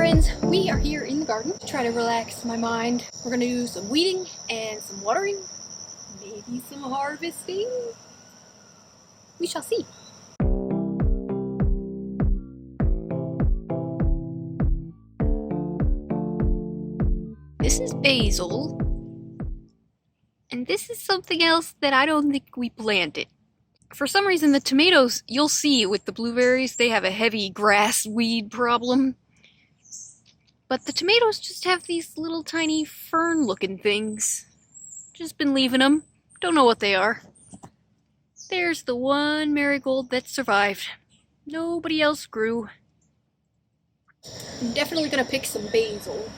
friends, we are here in the garden to try to relax my mind. We're going to do some weeding and some watering, maybe some harvesting. We shall see. This is basil, and this is something else that I don't think we planted. For some reason, the tomatoes, you'll see with the blueberries, they have a heavy grass weed problem. But the tomatoes just have these little tiny fern-looking things. Just been leaving them. Don't know what they are. There's the one marigold that survived. Nobody else grew. I'm definitely gonna pick some basil.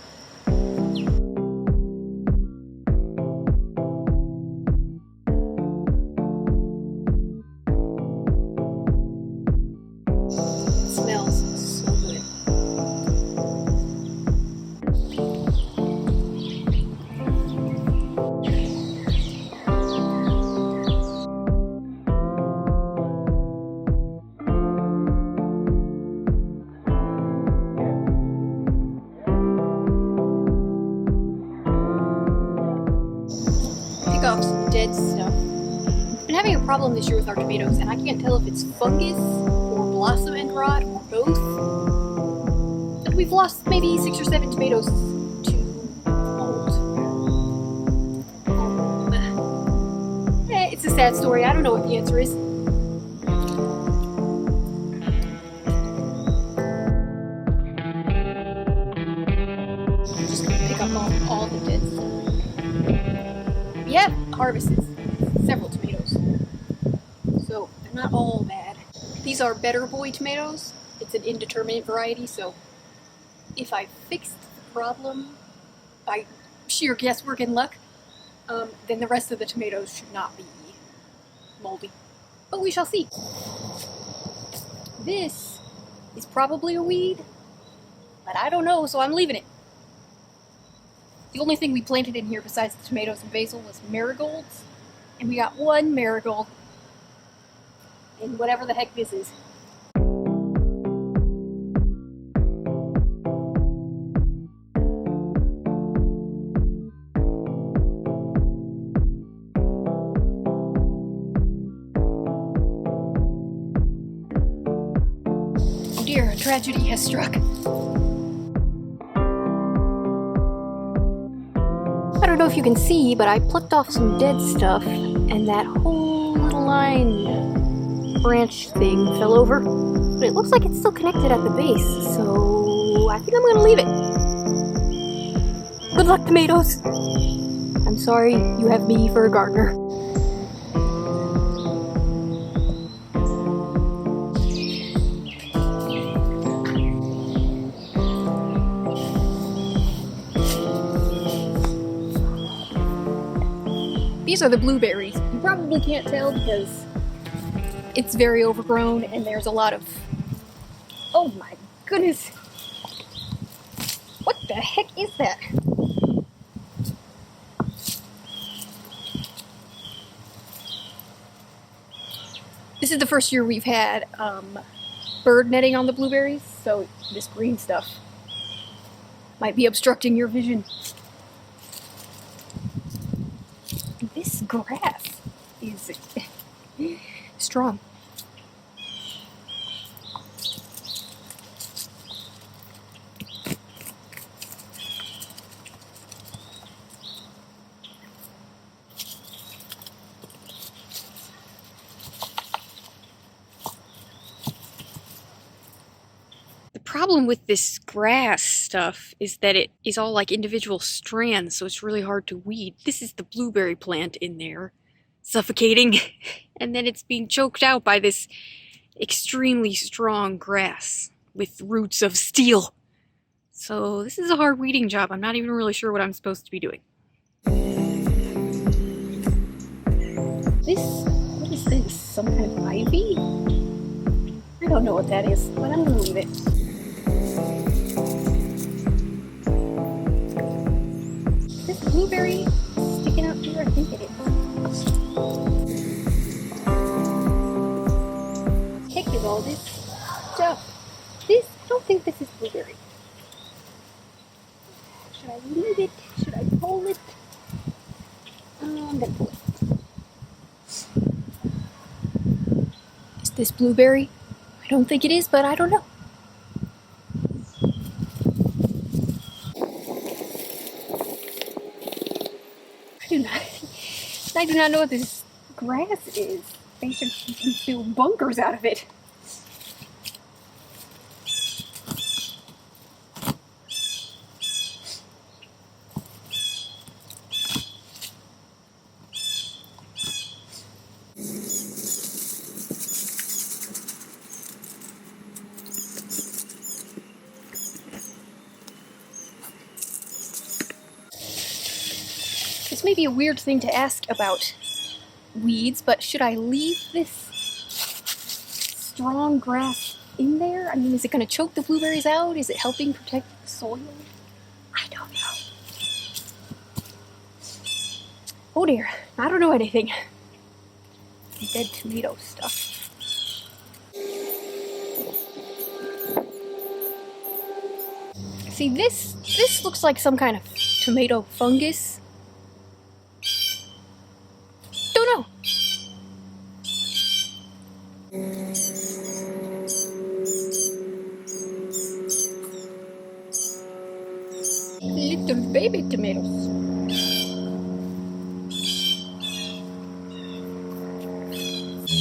Off some dead stuff. I've been having a problem this year with our tomatoes, and I can't tell if it's fungus or blossom end rot or both. But we've lost maybe 6 or 7 tomatoes to mold. It's a sad story. I don't know what the answer is. I'm just gonna pick up all the dead stuff. Yep, harvested several tomatoes, so they're not all bad. These are Better Boy tomatoes. It's an indeterminate variety, so if I fixed the problem by sheer guesswork and luck, then the rest of the tomatoes should not be moldy. But we shall see. This is probably a weed, but I don't know, so I'm leaving it. The only thing we planted in here besides the tomatoes and basil was marigolds, and we got one marigold in whatever the heck this is. Oh dear, a tragedy has struck. I don't know if you can see, but I plucked off some dead stuff, and that whole little line branch thing fell over. But it looks like it's still connected at the base, so I think I'm gonna leave it. Good luck, tomatoes! I'm sorry you have me for a gardener. These are the blueberries. You probably can't tell because it's very overgrown and there's a lot of... Oh my goodness! What the heck is that? This is the first year we've had bird netting on the blueberries, so this green stuff might be obstructing your vision. This grass is strong. The problem with this grass stuff is that it is all like individual strands, so it's really hard to weed. This is the blueberry plant in there, suffocating, and then it's being choked out by this extremely strong grass with roots of steel. So this is a hard weeding job. I'm not even really sure what I'm supposed to be doing. What is this? Some kind of ivy? I don't know what that is, but I'm gonna leave it. Is this blueberry sticking out here? I think it is. Heck is all this stuff? I don't think this is blueberry. Should I leave it? Should I pull it? I'm gonna pull it. Is this blueberry? I don't think it is, but I don't know. I do not know what this grass is. They should build bunkers out of it. This may be a weird thing to ask about weeds, but should I leave this strong grass in there? I mean, is it going to choke the blueberries out? Is it helping protect the soil? I don't know. Oh dear, I don't know anything. Dead tomato stuff. See, this looks like some kind of tomato fungus. Don't know. Little baby tomatoes.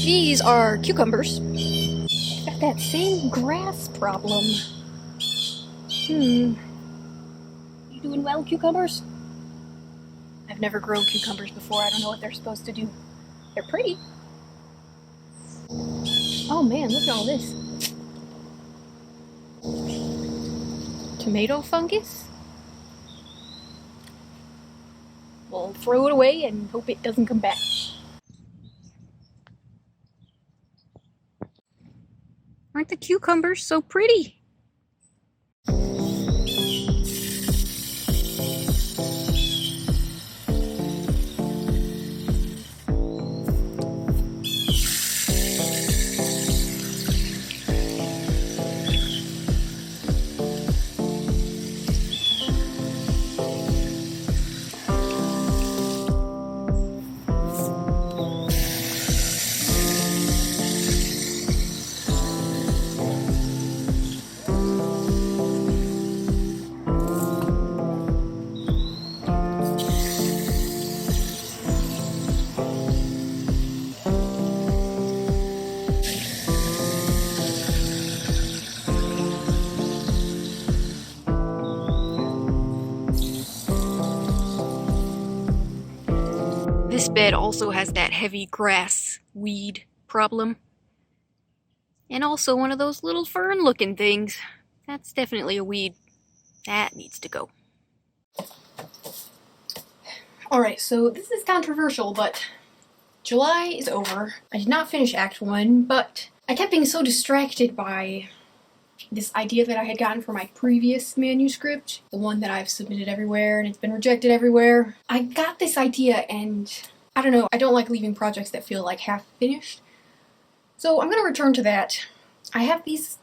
These are cucumbers. Got that same grass problem. You doing well, cucumbers? I've never grown cucumbers before. I don't know what they're supposed to do. They're pretty. Oh man, look at all this. Tomato fungus? We'll throw it away and hope it doesn't come back. Aren't the cucumbers so pretty? This bed also has that heavy grass weed problem. And also one of those little fern looking things. That's definitely a weed. That needs to go. Alright, so this is controversial, but July is over. I did not finish Act 1, but I kept being so distracted by this idea that I had gotten for my previous manuscript, the one that I've submitted everywhere and it's been rejected everywhere. I got this idea and I don't know, I don't like leaving projects that feel like half finished. So I'm gonna return to that. I have these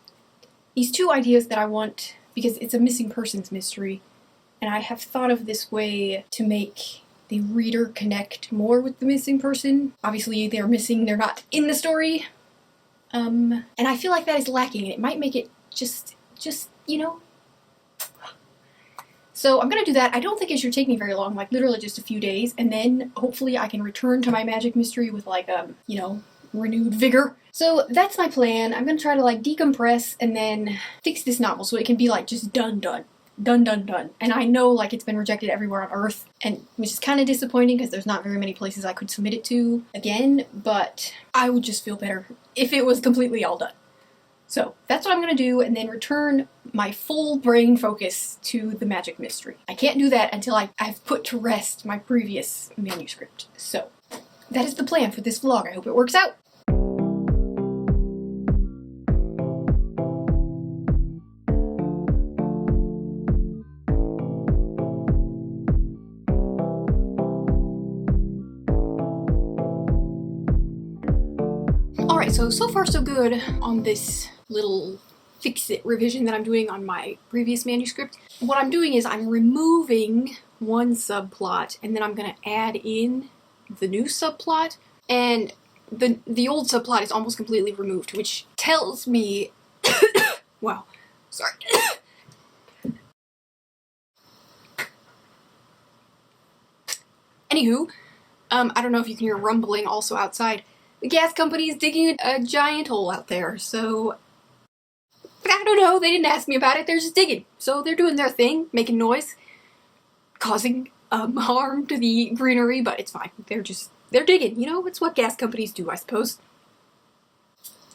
two ideas that I want, because it's a missing persons mystery, and I have thought of this way to make the reader connect more with the missing person. Obviously they're missing, they're not in the story. And I feel like that is lacking, and it might make it just, you know. So I'm gonna do that. I don't think it should take me very long, like literally just a few days, and then hopefully I can return to my magic mystery with like, you know, renewed vigor. So that's my plan. I'm gonna try to like decompress and then fix this novel so it can be like just done. And I know like it's been rejected everywhere on Earth, and which is kind of disappointing because there's not very many places I could submit it to again, but I would just feel better if it was completely all done. So that's what I'm gonna do, and then return my full brain focus to the magic mystery. I can't do that until I've put to rest my previous manuscript. So that is the plan for this vlog. I hope it works out. Alright, so far so good on this little fix-it revision that I'm doing on my previous manuscript. What I'm doing is I'm removing one subplot and then I'm going to add in the new subplot, and the old subplot is almost completely removed, which tells me wow, sorry. Anywho, I don't know if you can hear rumbling also outside. The gas company is digging a giant hole out there, so I don't know, they didn't ask me about it, they're just digging. So they're doing their thing, making noise, causing harm to the greenery, but it's fine. They're digging, you know, it's what gas companies do, I suppose.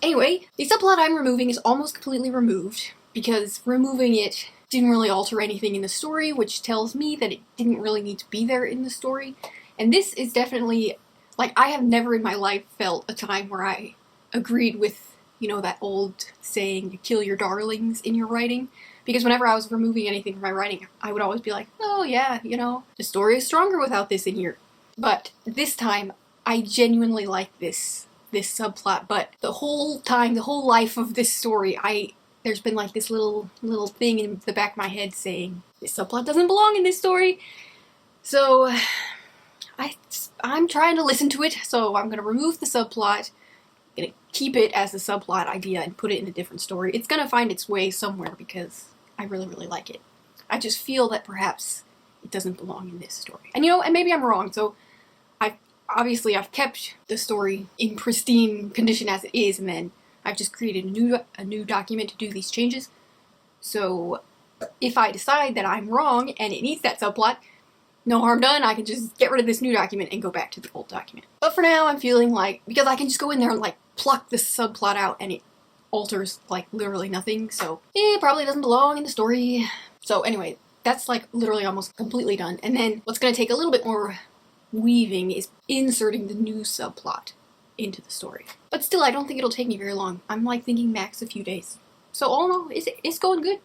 Anyway, the subplot I'm removing is almost completely removed, because removing it didn't really alter anything in the story, which tells me that it didn't really need to be there in the story. And this is definitely, like, I have never in my life felt a time where I agreed with, you know, that old saying, you kill your darlings in your writing. Because whenever I was removing anything from my writing, I would always be like, oh yeah, you know, the story is stronger without this in here. But this time, I genuinely like this subplot, but the whole time, the whole life of this story, there's been like this little thing in the back of my head saying, this subplot doesn't belong in this story. So, I'm trying to listen to it, so I'm gonna remove the subplot, I'm gonna keep it as a subplot idea and put it in a different story. It's gonna find its way somewhere because I really, really like it. I just feel that perhaps it doesn't belong in this story. And you know, and maybe I'm wrong, so Obviously I've kept the story in pristine condition as it is, and then I've just created a new document to do these changes. So if I decide that I'm wrong and it needs that subplot, no harm done, I can just get rid of this new document and go back to the old document. But for now I'm feeling like, because I can just go in there and like pluck this subplot out and it alters like literally nothing, so it probably doesn't belong in the story. So anyway, that's like literally almost completely done. And then what's going to take a little bit more weaving is inserting the new subplot into the story. But still, I don't think it'll take me very long. I'm like thinking max a few days. So all in all, it's going good.